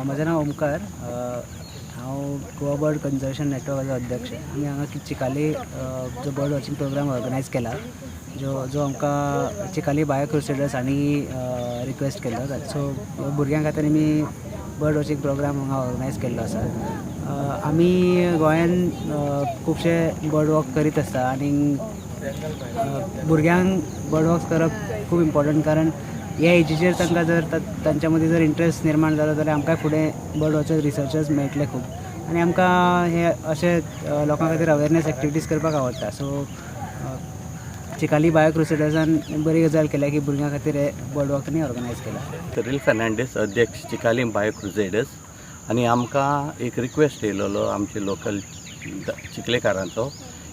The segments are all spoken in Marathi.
म्हजें नांव ओमकार. हांव गोवा बर्ड कन्जर्वेशन नेटवर्काचो अध्यक्ष. आमी हांगा चिकाली जो बर्ड वॉचिंग प्रोग्राम ऑर्गनायज केला, जो आमकां चिकाली बायो क्रुसेडर्स हांणी रिक्वेस्ट केल्लो. सो भुरग्यां खातीर आमी बर्ड वॉचिंग प्रोग्राम हांगा ऑर्गनायज केल्लो आसा. आमी गोंयान खुबशे बर्ड वॉक करीत आसता आनी भुरग्यांक बर्ड वॉक करप खूब इम्पॉर्टंट, कारण ह्या एजीचेर तांकां जर तांच्या मदीं जर इंट्रस्ट निर्माण जालो जाल्यार आमकां फुडें बर्ड वॉचर रिसर्चर्स मेळटले खूब. आनी आमकां हे अशे लोकां खातीर अवेरनेस एक्टिविटीज करपाक आवडटा. सो चिकाली बायो क्रुसेडर्सान बरी गजाल केल्या की भुरग्यां खातीर हे बर्ड वॉक तांणी ऑर्गनायज केला. सिरिल फर्नांडीस, अध्यक्ष चिकाली बायो क्रुसेडर्स. आनी आमकां एक रिक्वेस्ट येयलोलो आमचे लोकल चिखलेकारांचो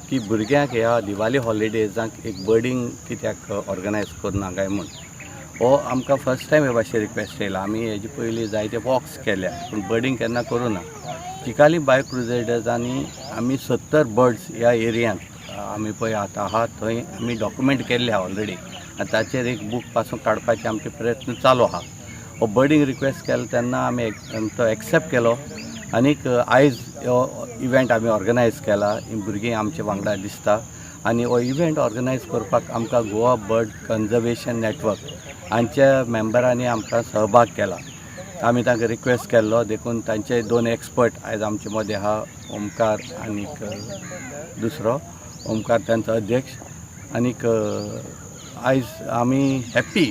की भुरग्यांक ह्या दिवाली हॉलिडेजांक एक बर्डींग कित्याक ऑर्गनायज करून हांगाय म्हूण. हो आमकां फर्स्ट टायम हे भाशेन रिक्वेस्ट येयला. आमी हेजे पयलीं जायते वॉक्स केल्या पूण बर्डींग केन्ना करूं ना. चिकाली बायो क्रुसेडर्सांनी आमी 70 बर्ड्स ह्या एरियांत आमी पळय आतां आहात थंय आमी डॉक्युमेंट केल्ले आहा ऑलरेडी. आनी ताचेर एक बूक पासून काडपाचे आमचे प्रयत्न चालू आहा. हो बर्डींग रिक्वेस्ट केलो तेन्ना आमी तो एक्सेप्ट केलो. आनीक आयज हो इव्हेंट आमी ऑर्गनायज केला. भुरगीं आमचे वांगडा दिसता. आनी हो इव्हेंट ऑर्गनायज करपाक आमकां गोवा बर्ड कन्जर्वेशन नेटवर्क हांच्या मेंबरांनी आमकां सहभाग केला. आमी तांकां रिक्वेस्ट केल्लो, देखून तांचे 2 एक्सपर्ट आयज आमचे मदें आहा, ओमकार आनीक दुसरो ओमकार तांचो अध्यक्ष. आनीक आयज आमी हॅप्पी,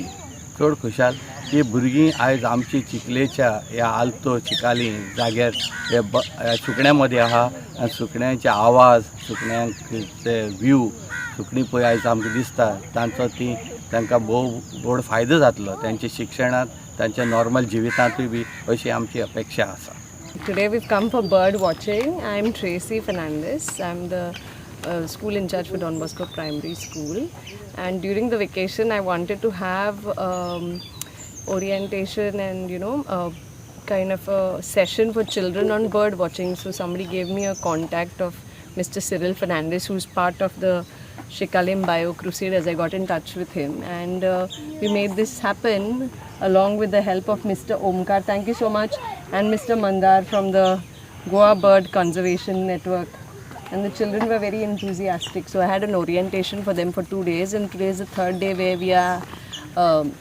चड खुशाल की भुरगीं आयज आमची चिखलेच्या ह्या आल्तो चिकाली जाग्यार हे सुकण्यां मदीं आहा. आनी सुकण्यांचे आवाज, सुकण्यांचे व्यू, सुकणीं पळय आयज आमकां दिसता तांचो तांकां भोव व्हड फायदो जातलो तांच्या शिक्षणांत, तांच्या नॉर्मल जिवितांतूय बी अशी आमची अपेक्षा आसा. Today we've come for bird watching. I'm Tracy Fernandez. I'm the school in charge for Don Bosco Primary School. And during the vacation, I wanted to have orientation and kind of a session for children on bird watching. So somebody gave me a contact of Mr. Cyril Fernandez, who's part of the Shikalim Bio Crusaders. I got in touch with him and we made this happen along with the help of Mr. Omkar. Thank you so much. And Mr. Mandar from the Goa Bird Conservation Network. And the children were very enthusiastic. So I had an orientation for them for 2 days, and today is the 3rd day where we are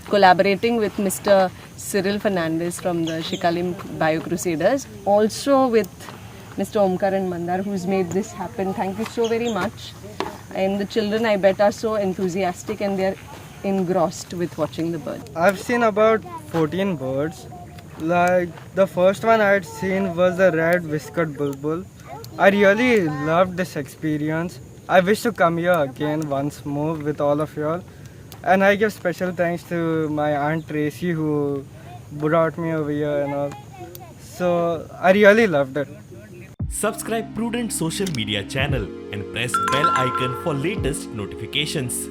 collaborating with Mr. Cyril Fernandez from the Shikalim Bio Crusaders. Also with Mr. Omkar and Mandar, who's made this happen. Thank you so very much. And the children, I bet, are so enthusiastic and they're engrossed with watching the bird. I've seen about 14 birds. Like the first one I had seen was the red whiskered bulbul. I really loved this experience. I wish to come here again once more with all of you all. And I give special thanks to my aunt Tracy who brought me over here and all. So I really loved it. Subscribe Prudent social media channel and press bell icon for latest notifications.